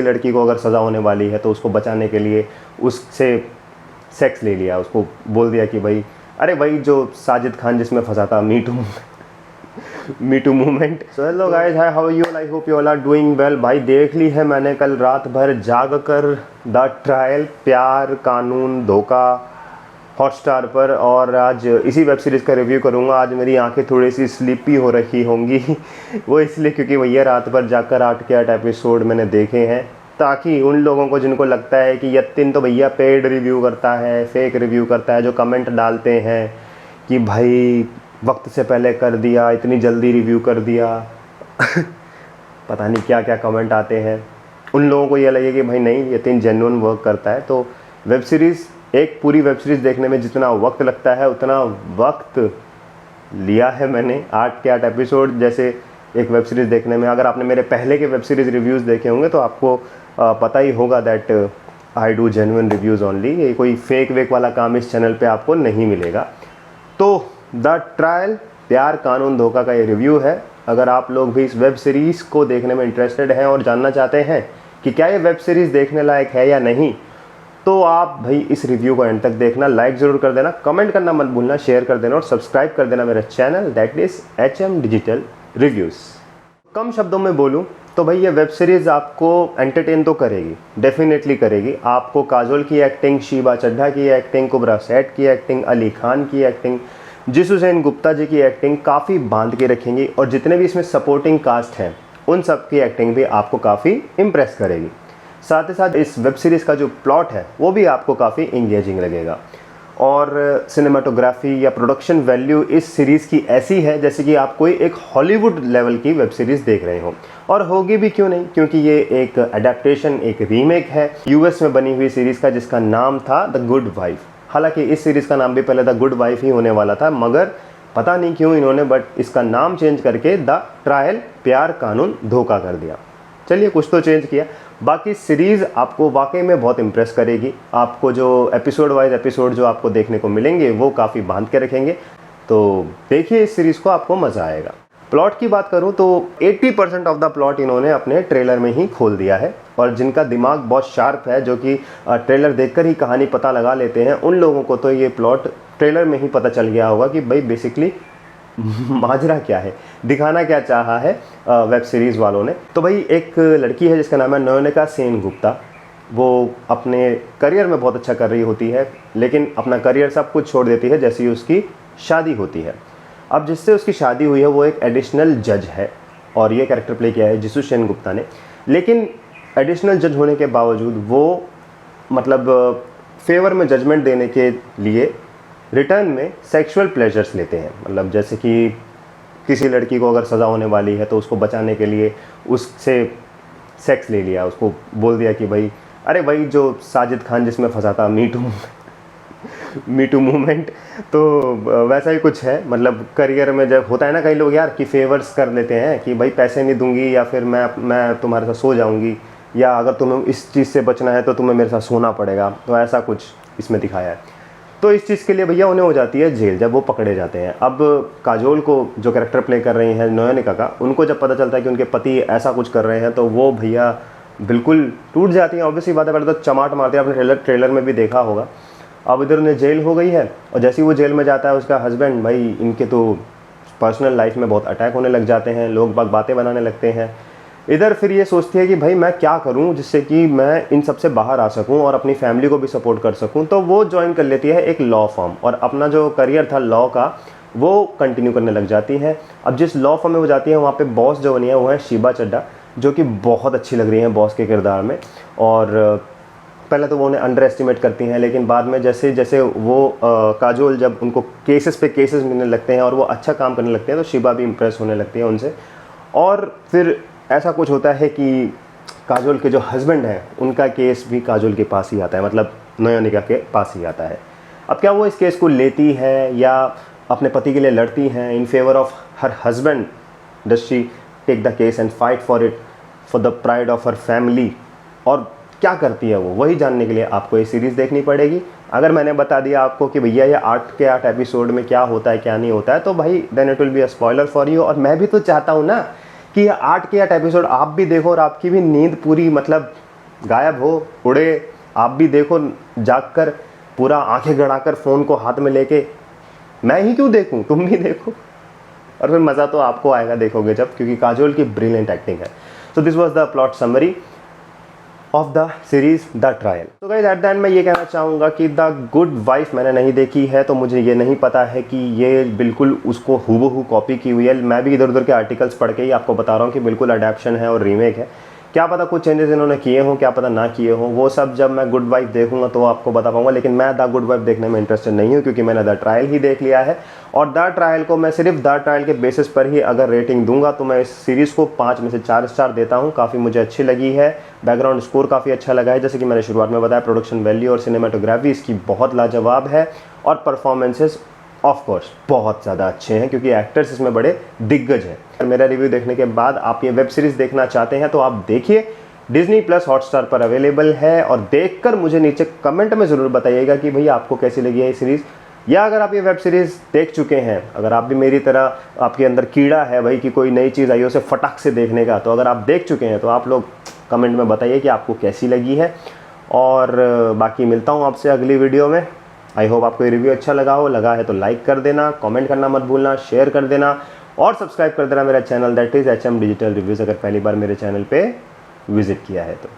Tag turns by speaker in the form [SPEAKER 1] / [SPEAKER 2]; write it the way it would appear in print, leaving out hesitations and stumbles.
[SPEAKER 1] लड़की को अगर सज़ा होने वाली है तो उसको बचाने के लिए उससे सेक्स ले लिया, उसको बोल दिया कि भाई अरे भाई जो साजिद खान जिसमें फंसा था, me too movement. So hello guys, hi, how are you? I hope you all are doing well. भाई देख ली है मैंने कल रात भर जाग कर द ट्रायल, प्यार कानून धोखा, हॉटस्टार पर, और आज इसी वेब सीरीज़ का रिव्यू करूंगा। आज मेरी आंखें थोड़ी सी स्लीपी हो रखी होंगी वो इसलिए क्योंकि भैया रात भर जाकर 8 के 8 एपिसोड मैंने देखे हैं, ताकि उन लोगों को जिनको लगता है कि यतिन तो भैया पेड रिव्यू करता है, फेक रिव्यू करता है, जो कमेंट डालते हैं कि भाई वक्त से पहले कर दिया, इतनी जल्दी रिव्यू कर दिया पता नहीं क्या क्या कमेंट आते हैं, उन लोगों को ये लगे कि भाई नहीं, यतिन जेन्युइन वर्क करता है। तो वेब सीरीज़, एक पूरी वेब सीरीज़ देखने में जितना वक्त लगता है उतना वक्त लिया है मैंने 8 के 8 एपिसोड जैसे एक वेब सीरीज़ देखने में। अगर आपने मेरे पहले के वेब सीरीज़ रिव्यूज़ देखे होंगे तो आपको पता ही होगा that I do genuine reviews only. ये कोई फेक वेक वाला काम इस चैनल पे आपको नहीं मिलेगा। तो द ट्रायल, प्यार कानून धोखा का ये रिव्यू है। अगर आप लोग भी इस वेब सीरीज़ को देखने में इंटरेस्टेड हैं और जानना चाहते हैं कि क्या ये वेब सीरीज़ देखने लायक है या नहीं, तो आप भाई इस रिव्यू को एंड तक देखना, लाइक ज़रूर कर देना, कमेंट करना मत भूलना, शेयर कर देना और सब्सक्राइब कर देना मेरा channel, that is HM digital reviews. कम शब्दों में बोलूं तो भाई ये वेब सीरीज़ आपको एंटरटेन तो करेगी, डेफिनेटली करेगी। आपको काजोल की एक्टिंग, शीबा चड्ढा की एक्टिंग, कुबरा सेठ की एक्टिंग, अली खान की एक्टिंग, जिसू सेन गुप्ता जी की एक्टिंग काफ़ी बांध के रखेंगी, और जितने भी इसमें सपोर्टिंग कास्ट हैं उन सब की एक्टिंग भी आपको काफ़ी इम्प्रेस करेगी। साथ ही साथ इस वेब सीरीज़ का जो प्लॉट है वो भी आपको काफ़ी इंगेजिंग लगेगा, और सिनेमाटोग्राफी या प्रोडक्शन वैल्यू इस सीरीज़ की ऐसी है जैसे कि आप कोई एक हॉलीवुड लेवल की वेब सीरीज़ देख रहे हो, और होगी भी क्यों नहीं, क्योंकि ये एक अडेप्टेशन, एक रीमेक है US में बनी हुई सीरीज़ का, जिसका नाम था द गुड वाइफ। हालांकि इस सीरीज़ का नाम भी पहले द गुड वाइफ ही होने वाला था, मगर पता नहीं क्यों इन्होंने बट इसका नाम चेंज करके द ट्रायल, प्यार कानून धोखा कर दिया। चलिए, कुछ तो चेंज किया। बाकी सीरीज़ आपको वाकई में बहुत इम्प्रेस करेगी। आपको जो एपिसोड वाइज एपिसोड जो आपको देखने को मिलेंगे वो काफ़ी बांध के रखेंगे। तो देखिए इस सीरीज़ को, आपको मज़ा आएगा। प्लॉट की बात करूं तो 80% ऑफ द प्लॉट इन्होंने अपने ट्रेलर में ही खोल दिया है, और जिनका दिमाग बहुत शार्प है, जो कि ट्रेलर देखकर ही कहानी पता लगा लेते हैं, उन लोगों को तो ये प्लॉट ट्रेलर में ही पता चल गया होगा कि भाई बेसिकली माजरा क्या है, दिखाना क्या चाहा है वेब सीरीज़ वालों ने। तो भाई एक लड़की है जिसका नाम है नयनिका सेन गुप्ता। वो अपने करियर में बहुत अच्छा कर रही होती है, लेकिन अपना करियर सब कुछ छोड़ देती है जैसे ही उसकी शादी होती है। अब जिससे उसकी शादी हुई है वो एक एडिशनल जज है, और ये कैरेक्टर प्ले किया है जिसू सेन गुप्ता ने। लेकिन एडिशनल जज होने के बावजूद वो मतलब फेवर में जजमेंट देने के लिए रिटर्न में सेक्सुअल प्लेजर्स लेते हैं। मतलब जैसे कि किसी लड़की को अगर सज़ा होने वाली है तो उसको बचाने के लिए उससे सेक्स ले लिया, उसको बोल दिया कि भाई अरे भाई जो साजिद खान जिसमें फंसा था, मी टू मूवमेंट। तो वैसा ही कुछ है। मतलब करियर में जब होता है ना, कई लोग यार कि फेवर्स कर लेते हैं कि भाई पैसे नहीं दूंगी, या फिर मैं तुम्हारे साथ सो जाऊंगी, या अगर तुम्हें इस चीज़ से बचना है तो तुम्हें मेरे साथ सोना पड़ेगा। तो ऐसा कुछ इसमें दिखाया है। तो इस चीज़ के लिए भैया उन्हें हो जाती है जेल जब वो पकड़े जाते हैं। अब काजोल को जो कैरेक्टर प्ले कर रही हैं नयनिका का, उनको जब पता चलता है कि उनके पति ऐसा कुछ कर रहे हैं तो वो भैया बिल्कुल टूट जाती हैं। ऑब्वियसली बात है, पहले तो चमाट मारती है, आपने ट्रेलर में भी देखा होगा। अब इधर उन्हें जेल हो गई है, और जैसे ही वो जेल में जाता है उसका हस्बैंड, भाई इनके तो पर्सनल लाइफ में बहुत अटैक होने लग जाते हैं, लोग बातें बनाने लगते हैं। इधर फिर ये सोचती है कि भाई मैं क्या करूं जिससे कि मैं इन सब से बाहर आ सकूं और अपनी फैमिली को भी सपोर्ट कर सकूं। तो वो ज्वाइन कर लेती है एक लॉ फर्म, और अपना जो करियर था लॉ का वो कंटिन्यू करने लग जाती है। अब जिस लॉ फर्म में वो जाती है वहाँ पे बॉस जो बनी है वो है शीबा चड्ढा, जो कि बहुत अच्छी लग रही हैं बॉस के किरदार में। और पहले तो वो उन्हें अंडर एस्टिमेट करती हैं, लेकिन बाद में जैसे जैसे वो काजोल जब उनको केसेस पे केसेस मिलने लगते हैं और वो अच्छा काम करने लगते हैं तो शीबा भी इम्प्रेस होने लगती है उनसे। और फिर ऐसा कुछ होता है कि काजोल के जो हस्बैंड हैं उनका केस भी काजोल के पास ही आता है, मतलब नयनिका के पास ही आता है। अब क्या वो इस केस को लेती है या अपने पति के लिए लड़ती हैं in favour of her husband? Does she take the case and fight for it, for the pride of her family? और क्या करती है वो, वही जानने के लिए आपको ये सीरीज़ देखनी पड़ेगी। अगर मैंने बता दिया आपको कि भैया ये 8 के 8 एपिसोड में क्या होता है क्या नहीं होता है, तो भाई then it will be a spoiler for you. और मैं भी तो चाहता हूँ ना कि ये 8 के 8 एपिसोड आप भी देखो और आपकी भी नींद पूरी मतलब गायब हो, उड़े, आप भी देखो जाग कर, पूरा आंखें गड़ाकर फ़ोन को हाथ में लेके, मैं ही क्यों देखूं, तुम भी देखो। और फिर मज़ा तो आपको आएगा देखोगे जब, क्योंकि काजोल की ब्रिलियंट एक्टिंग है। So this was the plot summary of the series the trial. तो गाइस एट द एंड मैं ये कहना चाहूँगा कि द गुड वाइफ मैंने नहीं देखी है, तो मुझे ये नहीं पता है कि ये बिल्कुल उसको हूबहू कॉपी की हुई है। मैं भी इधर उधर के आर्टिकल्स पढ़ के ही आपको बता रहा हूँ कि बिल्कुल अडेप्शन है और रीमेक है। क्या पता कुछ चेंजेस इन्होंने किए हों, क्या पता ना किए हों, वो सब जब मैं गुड वाइफ देखूंगा तो आपको बता पाऊंगा। लेकिन मैं द गुड वाइफ देखने में इंटरेस्टेड नहीं हूँ, क्योंकि मैंने द ट्रायल ही देख लिया है। और द ट्रायल को मैं सिर्फ द ट्रायल के बेसिस पर ही अगर रेटिंग दूंगा तो मैं इस सीरीज़ को 5 में से 4 स्टार देता हूँ। काफ़ी मुझे अच्छी लगी है, बैकग्राउंड स्कोर काफ़ी अच्छा लगा है, जैसे कि मैंने शुरुआत में बताया। प्रोडक्शन वैल्यू और सिनेमाटोग्राफी इसकी बहुत लाजवाब है, और परफॉर्मेंसेस ऑफ कोर्स बहुत ज़्यादा अच्छे हैं, क्योंकि एक्टर्स इसमें बड़े दिग्गज हैं। मेरा रिव्यू देखने के बाद आप ये वेब सीरीज़ देखना चाहते हैं तो आप देखिए, डिज्नी प्लस हॉटस्टार पर अवेलेबल है। और देखकर मुझे नीचे कमेंट में ज़रूर बताइएगा कि भैया आपको कैसी लगी है ये सीरीज़, या अगर आप ये वेब सीरीज़ देख चुके हैं, अगर आप भी मेरी तरह आपके अंदर कीड़ा है भाई कि कोई नई चीज़ आई है उसे फटाक से देखने का, तो अगर आप देख चुके हैं तो आप लोग कमेंट में बताइए कि आपको कैसी लगी है। और बाकी मिलता हूँ आपसे अगली वीडियो में। आई होप आपको ये रिव्यू अच्छा लगा हो, लगा है तो लाइक कर देना, कमेंट करना मत भूलना, शेयर कर देना और सब्सक्राइब कर देना मेरा channel that is HM digital reviews, अगर पहली बार मेरे चैनल पे विज़िट किया है तो।